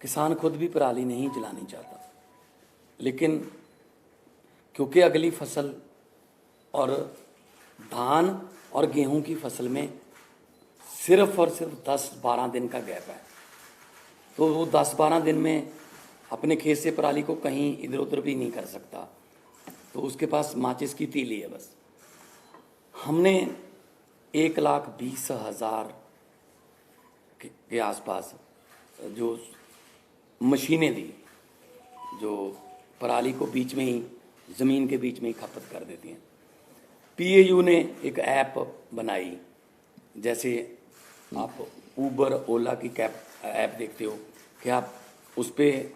किसान खुद भी पराली नहीं जलानी चाहता, लेकिन क्योंकि अगली फसल और धान और गेहूं की फसल में सिर्फ और सिर्फ 10-12 दिन का गैप है, तो वो 10-12 दिन में अपने खेत से पराली को कहीं इधर उधर भी नहीं कर सकता, तो उसके पास माचिस की तीली है बस। हमने 1,20,000 के आसपास जो मशीनें दी जो पराली को बीच में ही, ज़मीन के बीच में ही खपत कर देती हैं। पीएयू ने एक ऐप बनाई, जैसे आप ऊबर ओला की कैब ऐप देखते हो कि आप उस पर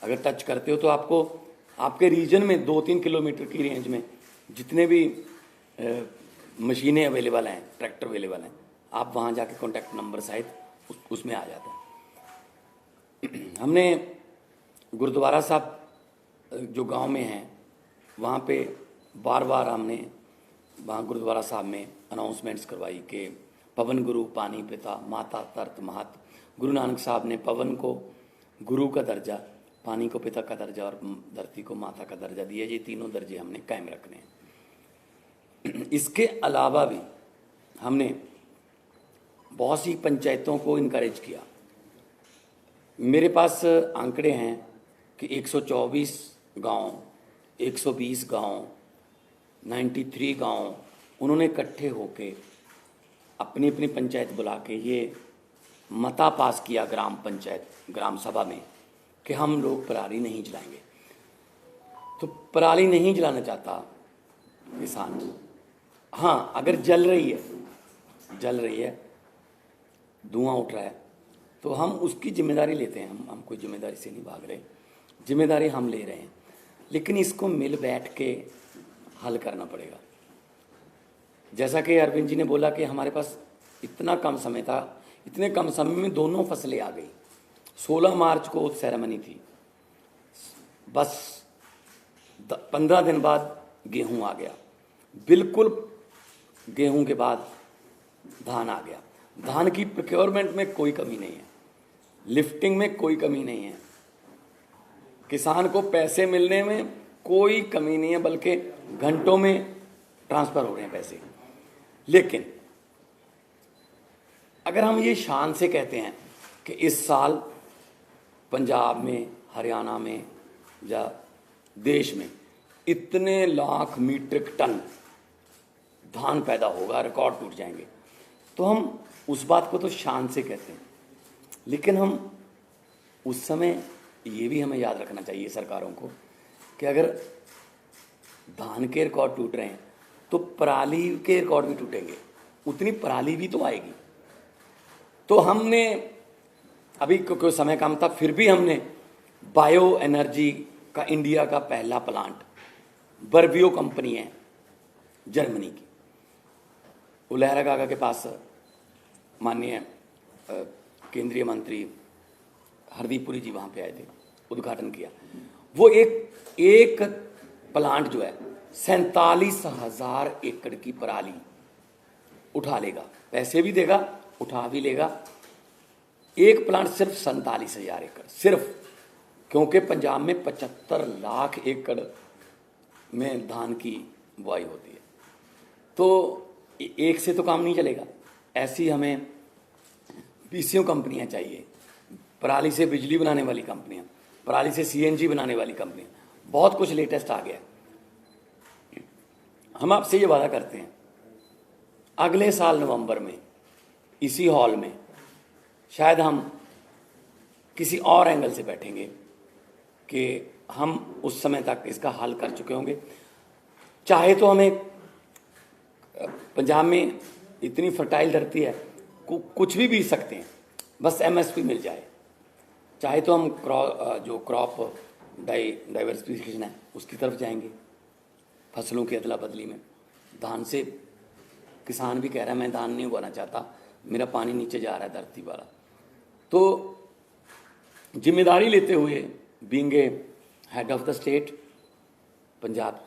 अगर टच करते हो तो आपको आपके रीजन में 2-3 किलोमीटर की रेंज में जितने भी मशीनें अवेलेबल हैं, ट्रैक्टर अवेलेबल हैं, आप वहाँ जाके कॉन्टैक्ट नंबर सहित उसमें आ जाता है। हमने गुरुद्वारा साहब जो गांव में हैं वहाँ पे बार बार हमने वहाँ गुरुद्वारा साहब में अनाउंसमेंट्स करवाई कि पवन गुरु पानी पिता माता तरत महत। गुरु नानक साहब ने पवन को गुरु का दर्जा, पानी को पिता का दर्जा और धरती को माता का दर्जा दिया। ये तीनों दर्जे हमने कायम रखने हैं। इसके अलावा भी हमने बहुत सी पंचायतों को इनकरेज किया। मेरे पास आंकड़े हैं कि 124 गांव, 120 गांव, 93 गांव उन्होंने इकट्ठे होके अपनी अपनी पंचायत बुला के ये मता पास किया ग्राम पंचायत, ग्राम सभा में कि हम लोग पराली नहीं जलाएंगे। तो पराली नहीं जलाना चाहता किसान, हाँ अगर जल रही है, धुआं उठ रहा है, तो हम उसकी जिम्मेदारी लेते हैं। हम कोई जिम्मेदारी से नहीं भाग रहे, जिम्मेदारी हम ले रहे हैं, लेकिन इसको मिल बैठ के हल करना पड़ेगा। जैसा कि अरविंद जी ने बोला कि हमारे पास इतना कम समय था, इतने कम समय में दोनों फसलें आ गई। 16 मार्च को सेरेमनी थी, बस 15 दिन बाद गेहूं आ गया, बिल्कुल गेहूं के बाद धान आ गया। धान की प्रोक्योरमेंट में कोई कमी नहीं है, लिफ्टिंग में कोई कमी नहीं है, किसान को पैसे मिलने में कोई कमी नहीं है, बल्कि घंटों में ट्रांसफ़र हो रहे हैं पैसे। लेकिन अगर हम ये शान से कहते हैं कि इस साल पंजाब में, हरियाणा में या देश में इतने लाख मीट्रिक टन धान पैदा होगा, रिकॉर्ड टूट जाएंगे, तो हम उस बात को तो शान से कहते हैं। लेकिन हम उस समय ये भी हमें याद रखना चाहिए सरकारों को कि अगर धान के रिकॉर्ड टूट रहे हैं तो पराली के रिकॉर्ड भी टूटेंगे, उतनी पराली भी तो आएगी। तो हमने अभी क्योंकि समय कम था, फिर भी हमने बायो एनर्जी का इंडिया का पहला प्लांट, बर्बियो कंपनी है जर्मनी की, उलहरा काका के पास माननीय केंद्रीय मंत्री हरदीप पुरी जी वहाँ पे आए थे, उद्घाटन किया। वो एक प्लांट जो है 47,000 एकड़ की पराली उठा लेगा, पैसे भी देगा, उठा भी लेगा। एक प्लांट सिर्फ 47,000 एकड़, सिर्फ क्योंकि पंजाब में 75 लाख एकड़ में धान की बुआई होती है, तो एक से तो काम नहीं चलेगा। ऐसी हमें पीसीओ कंपनियां चाहिए, पराली से बिजली बनाने वाली कंपनियां, पराली से सीएनजी बनाने वाली कंपनियां, बहुत कुछ लेटेस्ट आ गया। हम आपसे ये वादा करते हैं अगले साल नवंबर में इसी हॉल में शायद हम किसी और एंगल से बैठेंगे कि हम उस समय तक इसका हल कर चुके होंगे। चाहे तो हमें, पंजाब में इतनी फर्टाइल धरती है, कुछ भी बीज सकते हैं, बस एमएसपी मिल जाए। चाहे तो हम जो क्रॉप डाइवर्सिफिकेशन है उसकी तरफ जाएंगे, फसलों की अदला बदली में। धान से किसान भी कह रहा है मैं धान नहीं उगाना चाहता, मेरा पानी नीचे जा रहा है धरती वाला। तो जिम्मेदारी लेते हुए, being a head of the state Punjab,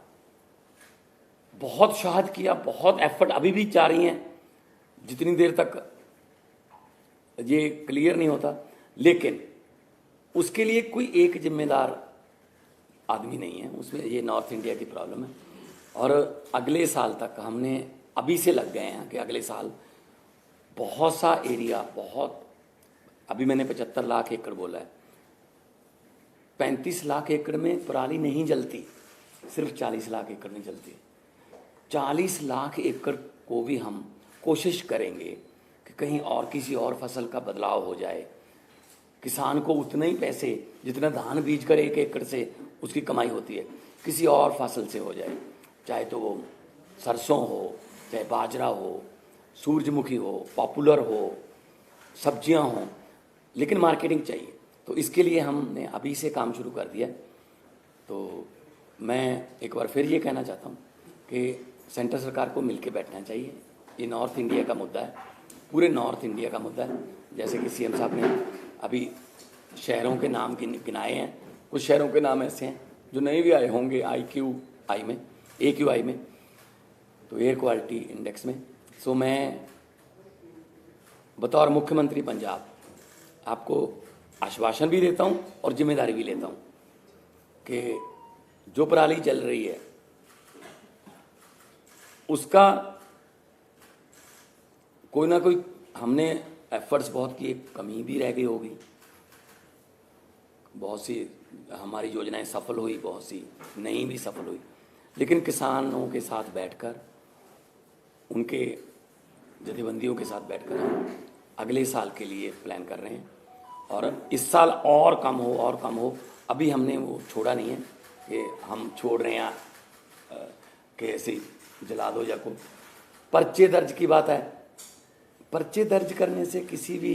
बहुत शहाद किया, बहुत एफर्ट अभी भी जा रही हैं, जितनी देर तक ये क्लियर नहीं होता। लेकिन उसके लिए कोई एक जिम्मेदार आदमी नहीं है उसमें, ये नॉर्थ इंडिया की प्रॉब्लम है। और अगले साल तक हमने अभी से लग गए हैं कि अगले साल बहुत सा एरिया, बहुत, अभी मैंने 75 लाख एकड़ बोला है, 35 लाख एकड़ में पराली नहीं जलती, सिर्फ 40 लाख एकड़ में जलती है। 40 लाख एकड़ को भी हम कोशिश करेंगे कि कहीं और किसी और फसल का बदलाव हो जाए, किसान को उतना ही पैसे जितना धान बीज कर 1 एकड़ से उसकी कमाई होती है किसी और फसल से हो जाए, चाहे तो वो सरसों हो, चाहे बाजरा हो, सूरजमुखी हो, पॉपुलर हो, सब्जियां हों, लेकिन मार्केटिंग चाहिए। तो इसके लिए हमने अभी से काम शुरू कर दिया। तो मैं एक बार फिर ये कहना चाहता हूँ कि सेंट्रल सरकार को मिलकर बैठना चाहिए। ये नॉर्थ इंडिया का मुद्दा है, पूरे नॉर्थ इंडिया का मुद्दा है। जैसे कि सीएम साहब ने अभी शहरों के नाम गिनाए हैं, कुछ शहरों के नाम ऐसे हैं जो नहीं भी आए होंगे AQI में, तो एयर क्वालिटी इंडेक्स में। सो मैं बतौर मुख्यमंत्री पंजाब आपको आश्वासन भी देता हूँ और जिम्मेदारी भी लेता हूँ कि जो पराली चल रही है उसका कोई ना कोई, हमने एफर्ट्स बहुत किए, कमी भी रह गई होगी, बहुत सी हमारी योजनाएं सफल हुई, बहुत सी नहीं भी सफल हुई, लेकिन किसानों के साथ बैठकर, उनके जथेबंदियों के साथ बैठकर हम अगले साल के लिए प्लान कर रहे हैं। और इस साल और कम हो, अभी हमने वो छोड़ा नहीं है कि हम छोड़ रहे हैं कि ऐसे जला दो या को। पर्चे दर्ज की बात है, पर्चे दर्ज करने से किसी भी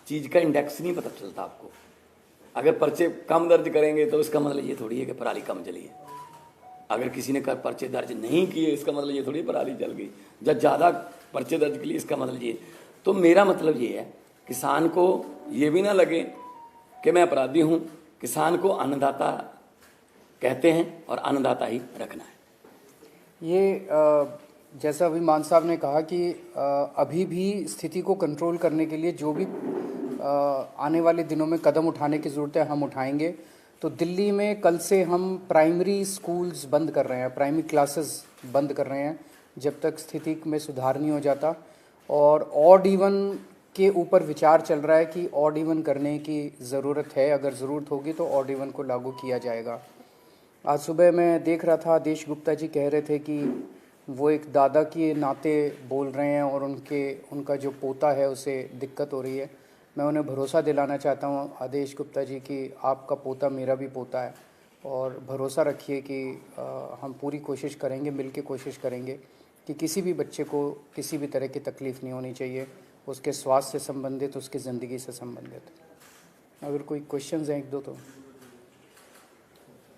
चीज़ का इंडेक्स नहीं पता चलता आपको। अगर पर्चे कम दर्ज करेंगे तो इसका मतलब ये थोड़ी है कि पराली कम जली है। अगर किसी ने पर्चे दर्ज नहीं किए इसका मतलब ये थोड़ी पराली जल गई। जब ज़्यादा पर्चे दर्ज के लिए इसका मतलब ये। तो मेरा मतलब ये है, किसान को ये भी ना लगे कि मैं अपराधी हूँ। किसान को अन्नदाता कहते हैं और अन्नदाता ही रखना है। ये जैसा अभी मान साहब ने कहा कि अभी भी स्थिति को कंट्रोल करने के लिए जो भी आने वाले दिनों में कदम उठाने की ज़रूरत है हम उठाएंगे। तो दिल्ली में कल से हम प्राइमरी स्कूल्स बंद कर रहे हैं, प्राइमरी क्लासेस बंद कर रहे हैं जब तक स्थिति में सुधार नहीं हो जाता। और ऑड इवन के ऊपर विचार चल रहा है कि ऑड इवन करने की ज़रूरत है, अगर ज़रूरत होगी तो ऑड इवन को लागू किया जाएगा। आज सुबह मैं देख रहा था, आदेश गुप्ता जी कह रहे थे कि वो एक दादा के नाते बोल रहे हैं और उनका जो पोता है उसे दिक्कत हो रही है। मैं उन्हें भरोसा दिलाना चाहता हूँ आदेश गुप्ता जी कि आपका पोता मेरा भी पोता है, और भरोसा रखिए कि हम पूरी कोशिश करेंगे, मिल के कोशिश करेंगे कि किसी भी बच्चे को किसी भी तरह की तकलीफ़ नहीं होनी चाहिए, उसके स्वास्थ्य से संबंधित, उसकी ज़िंदगी से संबंधित। अगर कोई क्वेश्चंस हैं एक दो तो।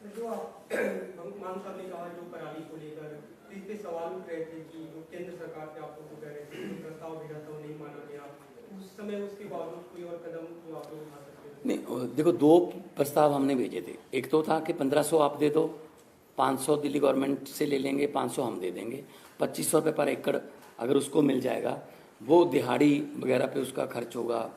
जो मान साहब ने कहा जो पराली को लेकर इस पे सवाल उठ रहे थे कि जो केंद्र सरकार से आप लोगों को कह रहे थे जो प्रस्ताव भेजा था वो नहीं माना गया, उस समय उसके बावजूद कोई और कदम जो आप लोग उठा सकते थे? नहीं, देखो 2 प्रस्ताव हमने भेजे थे। एक तो था कि 1500 आप दे दो, 500 दिल्ली गवर्नमेंट से ले लेंगे, 500 हम दे देंगे, 2500 रुपये पर एकड़ अगर उसको मिल जाएगा, वो दिहाड़ी वगैरह पे उसका खर्च होगा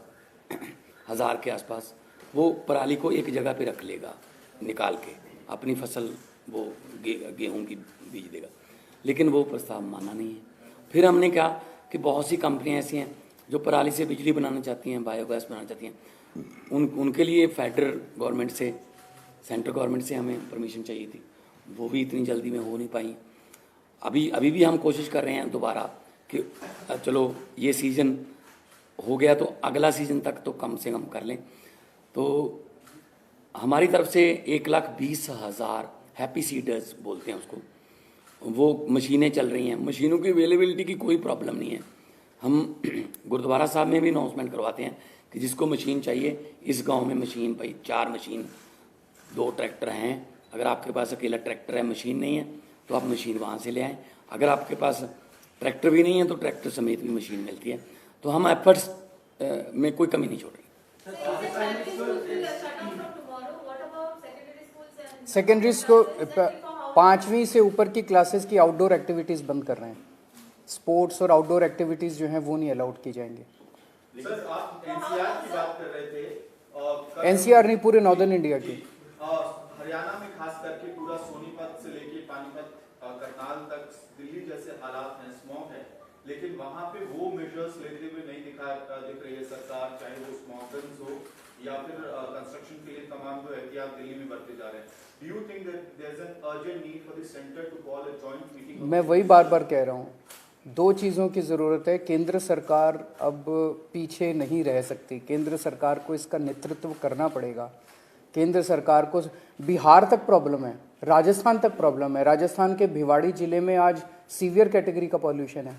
1000 के आसपास, वो पराली को एक जगह पे रख लेगा, निकाल के अपनी फसल वो गेहूं की बीज देगा। लेकिन वो प्रस्ताव माना नहीं है। फिर हमने कहा कि बहुत सी कंपनियां ऐसी हैं जो पराली से बिजली बनाना चाहती हैं, बायोगैस बनाना चाहती हैं, उनके लिए फेडरल गवर्नमेंट से, सेंट्रल गवर्नमेंट से हमें परमिशन चाहिए थी, वो भी इतनी जल्दी में हो नहीं पाई। अभी भी हम कोशिश कर रहे हैं दोबारा कि चलो ये सीज़न हो गया तो अगला सीज़न तक तो कम से कम कर लें। तो हमारी तरफ से 1,20,000 हैप्पी सीडर्स बोलते हैं उसको, वो मशीनें चल रही हैं। मशीनों की अवेलेबिलिटी की कोई प्रॉब्लम नहीं है। हम गुरुद्वारा साहब में भी अनाउंसमेंट करवाते हैं कि जिसको मशीन चाहिए, इस गांव में मशीन, भाई 4 मशीन, 2 ट्रैक्टर हैं। अगर आपके पास अकेला ट्रैक्टर है, मशीन नहीं है, तो आप मशीन वहाँ से ले आएँ। अगर आपके पास ट्रैक्टर भी नहीं है तो ट्रैक्टर समेत भी मशीन मिलती है। तो हम एफर्ट्स में कोई कमी नहीं छोड़ रही। सेकेंडरी स्कूल 5वीं से ऊपर की क्लासेस की आउटडोर एक्टिविटीज़ बंद कर रहे हैं। स्पोर्ट्स और आउटडोर एक्टिविटीज़ जो हैं वो नहीं अलाउड की जाएंगी। सर, आप एनसीआर की बात कर रहे थे एनसीआर नहीं, पूरे नॉर्दर्न इंडिया की। हरियाणा में खास करके पूरा सोनीपत से लेके पानीपत करनाल तक दिल्ली जैसे हालात हैं, स्मॉग है, लेकिन वहां पे वो मेजर्स लेते हुए नहीं दिख रही है सरकार, चाहे वो स्मॉग गन्स हो या फिर कंस्ट्रक्शन के लिए तमाम जो एहतियात दिल्ली में बरते जा रहे हैं। Do you think that there is an urgent need for the centre to call a joint meeting? मैं वही बार बार कह रहा हूँ, दो चीज़ों की ज़रूरत है। केंद्र सरकार अब पीछे नहीं रह सकती, केंद्र सरकार को इसका नेतृत्व करना पड़ेगा। केंद्र सरकार को बिहार तक प्रॉब्लम है, राजस्थान तक प्रॉब्लम है। राजस्थान के भिवाड़ी ज़िले में आज सीवियर कैटेगरी का पॉल्यूशन है।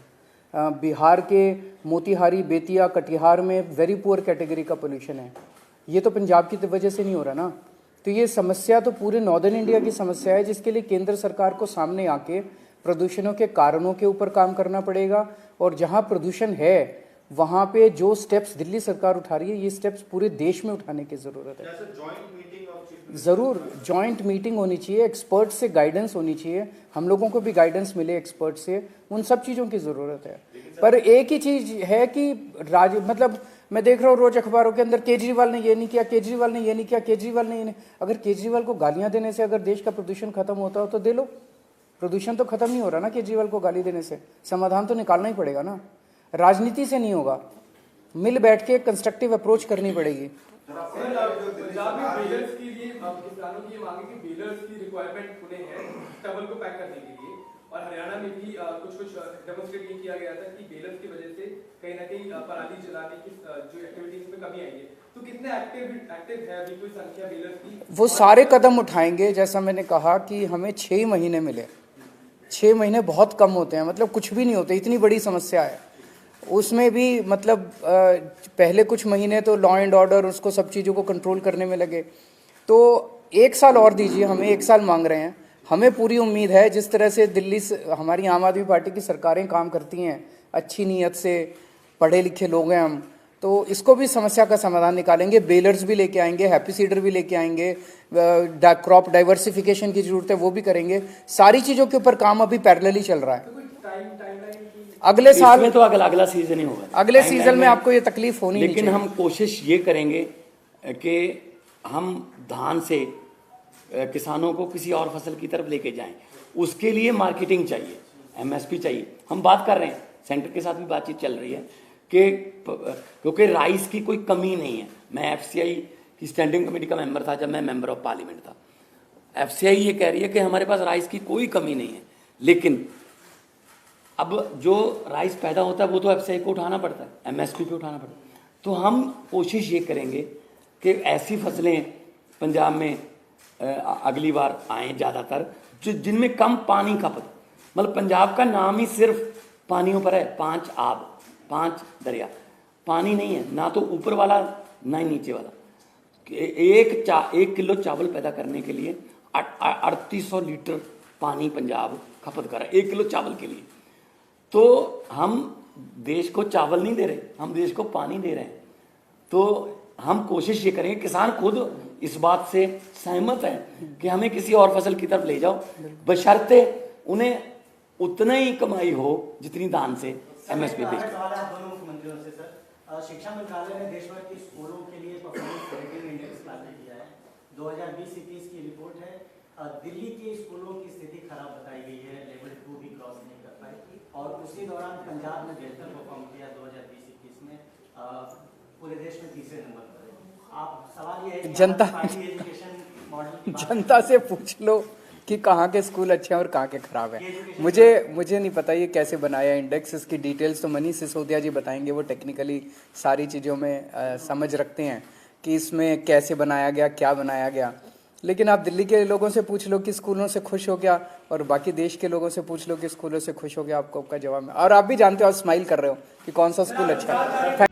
बिहार के मोतिहारी, बेतिया, कटिहार में वेरी पुअर कैटेगरी का पोल्यूशन है। ये तो पंजाब की वजह से नहीं हो रहा ना। तो ये समस्या तो पूरे नॉर्दर्न इंडिया की समस्या है, जिसके लिए केंद्र सरकार को सामने आके प्रदूषणों के कारणों के ऊपर काम करना पड़ेगा। और जहाँ प्रदूषण है वहाँ पे जो स्टेप्स दिल्ली सरकार उठा रही है, ये स्टेप्स पूरे देश में उठाने की ज़रूरत है। ज़रूर जॉइंट मीटिंग होनी चाहिए, एक्सपर्ट से गाइडेंस होनी चाहिए, हम लोगों को भी गाइडेंस मिले एक्सपर्ट से, उन सब चीज़ों की ज़रूरत है। पर एक ही चीज़ है कि मतलब मैं देख रहा हूँ रोज अखबारों के अंदर, केजरीवाल ने ये नहीं किया, केजरीवाल ने ये नहीं किया, केजरीवाल ने ये नहीं। अगर केजरीवाल को गालियाँ देने से अगर देश का प्रदूषण खत्म होता हो तो दे लो। प्रदूषण तो खत्म नहीं हो रहा ना केजरीवाल को गाली देने से, समाधान तो निकालना ही पड़ेगा ना, राजनीति से नहीं होगा, मिल बैठ के कंस्ट्रक्टिव अप्रोच करनी पड़ेगी। पंजाब में बेलर्स के लिए किसानों की मांग है कि बेलर्स की रिक्वायरमेंट उन्हें है स्टबल को पैक करने के लिए, और हरियाणा में भी कुछ डेमोन्स्ट्रेट ये किया गया था कि बेलर्स की वजह से कहीं ना कहीं पराली जलाने की जो एक्टिविटीज में कमी आई है। तो कितने एक्टिव है अभी कोई संख्या बेलर्स की? वो सारे कदम उठाएंगे। जैसा मैंने कहा कि हमें 6 महीने मिले, 6 महीने बहुत कम होते हैं, मतलब कुछ भी नहीं होते, इतनी बड़ी समस्या है। उसमें भी मतलब पहले कुछ महीने तो लॉ एंड ऑर्डर उसको सब चीज़ों को कंट्रोल करने में लगे, तो 1 साल और दीजिए, हमें 1 साल मांग रहे हैं। हमें पूरी उम्मीद है जिस तरह से दिल्ली से हमारी आम आदमी पार्टी की सरकारें काम करती हैं, अच्छी नीयत से, पढ़े लिखे लोग हैं हम, तो इसको भी समस्या का समाधान निकालेंगे। बेलर्स भी लेके आएंगे, हैप्पी सीडर भी लेके आएंगे, क्रॉप डाइवर्सिफिकेशन की जरूरत है वो भी करेंगे। सारी चीज़ों के ऊपर काम अभी पैरेलली चल रहा है। अगले साल में तो अगला सीजन ही होगा, अगले सीजन में आपको ये तकलीफ होनी, लेकिन हम कोशिश ये करेंगे कि हम धान से किसानों को किसी और फसल की तरफ लेके जाएं। उसके लिए मार्केटिंग चाहिए, एमएसपी चाहिए। हम बात कर रहे हैं, सेंटर के साथ भी बातचीत चल रही है कि क्योंकि राइस की कोई कमी नहीं है। मैं एफसीआई की स्टैंडिंग कमेटी का मेंबर था जब मैं मेंबर ऑफ पार्लियामेंट था। एफसीआई ये कह रही है कि हमारे पास राइस की कोई कमी नहीं है, लेकिन अब जो राइस पैदा होता है वो तो एफसीआई को उठाना पड़ता है, एमएसपी पे उठाना पड़ता है। तो हम कोशिश ये करेंगे कि ऐसी फसलें पंजाब में अगली बार आएँ ज़्यादातर जिनमें कम पानी खपत। मतलब पंजाब का नाम ही सिर्फ पानियों पर है, 5 आब, 5 दरिया, पानी नहीं है, ना तो ऊपर वाला ना ही नीचे वाला। 1 किलो चावल पैदा करने के लिए 3800 लीटर पानी पंजाब खपत कर रहा है 1 किलो चावल के लिए। तो हम देश को चावल नहीं दे रहे, हम देश को पानी दे रहे हैं। तो हम कोशिश ये करेंगे, किसान खुद इस बात से सहमत है कि हमें किसी और फसल की तरफ ले जाओ, बशर्ते उन्हें उतना ही कमाई हो जितनी धान से एमएसपी पे। शिक्षा मंत्रालय ने देश भर के स्कूलों के लिए परफॉर्मेंस रेटिंग इंडेक्स लागू किया है। 2020-21 की रिपोर्ट है, दिल्ली के स्कूलों की स्थिति खराब बताई गई है, लेवल 2 भी क्रॉस नहीं कर पाई, और उसी दौरान पंजाब ने बेहतर परफॉर्म किया 2020-21 में, पूरे देश में 3रे नंबर पर है। आप सवाल ये है कि एजुकेशन मॉडल जनता से पूछ लो कि कहाँ के स्कूल अच्छे हैं और कहाँ के खराब हैं। मुझे नहीं पता ये कैसे बनाया इंडेक्स, इसकी डिटेल्स तो मनीष सिसोदिया जी बताएंगे, वो टेक्निकली सारी चीज़ों में समझ रखते हैं कि इसमें कैसे बनाया गया, क्या बनाया गया। लेकिन आप दिल्ली के लोगों से पूछ लो कि स्कूलों से खुश हो गया, और बाकी देश के लोगों से पूछ लो कि स्कूलों से खुश हो गया, आपको आपका जवाब में। और आप भी जानते हो, आप स्माइल कर रहे हो कि कौन सा स्कूल अच्छा है।